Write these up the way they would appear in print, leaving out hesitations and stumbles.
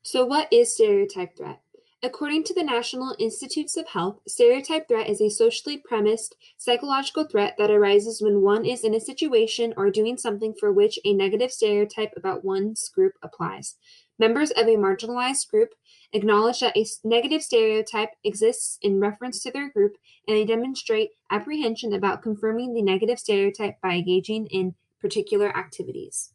So, what is stereotype threat? According to the National Institutes of Health, stereotype threat is a socially premised psychological threat that arises when one is in a situation or doing something for which a negative stereotype about one's group applies. Members of a marginalized group acknowledge that a negative stereotype exists in reference to their group, and they demonstrate apprehension about confirming the negative stereotype by engaging in particular activities.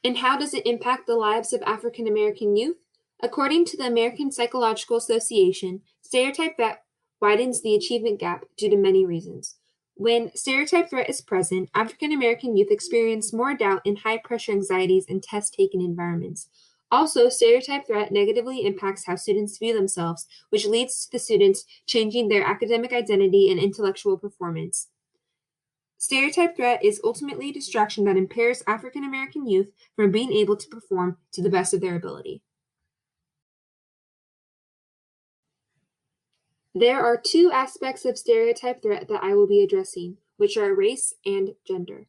And how does it impact the lives of African American youth? According to the American Psychological Association, stereotype threat widens the achievement gap due to many reasons. When stereotype threat is present, African American youth experience more doubt and high pressure anxieties in test taking environments. Also, stereotype threat negatively impacts how students view themselves, which leads to the students changing their academic identity and intellectual performance. Stereotype threat is ultimately a distraction that impairs African American youth from being able to perform to the best of their ability. There are two aspects of stereotype threat that I will be addressing, which are race and gender.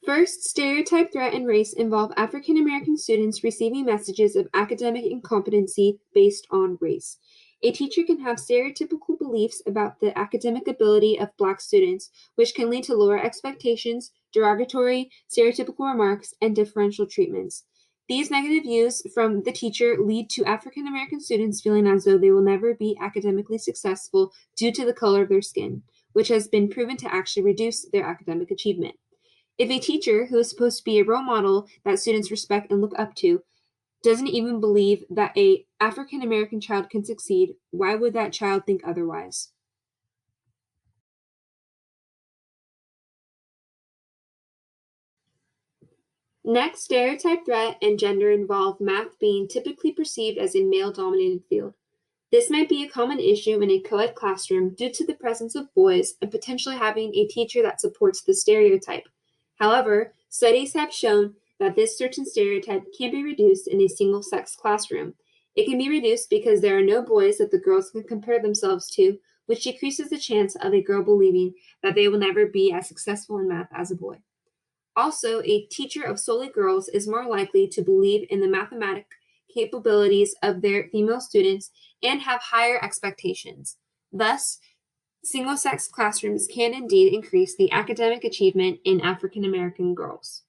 First, stereotype threat and race involve African American students receiving messages of academic incompetency based on race. A teacher can have stereotypical beliefs about the academic ability of Black students, which can lead to lower expectations, derogatory, stereotypical remarks, and differential treatments. These negative views from the teacher lead to African American students feeling as though they will never be academically successful due to the color of their skin, which has been proven to actually reduce their academic achievement. If a teacher who is supposed to be a role model that students respect and look up to doesn't even believe that a African American child can succeed, why would that child think otherwise? Next, stereotype threat and gender involve math being typically perceived as a male dominated field. This might be a common issue in a co ed classroom due to the presence of boys and potentially having a teacher that supports the stereotype. However, studies have shown that this certain stereotype can be reduced in a single sex classroom. It can be reduced because there are no boys that the girls can compare themselves to, which decreases the chance of a girl believing that they will never be as successful in math as a boy. Also, a teacher of solely girls is more likely to believe in the mathematic capabilities of their female students and have higher expectations. Thus, single sex classrooms can indeed increase the academic achievement in African American girls.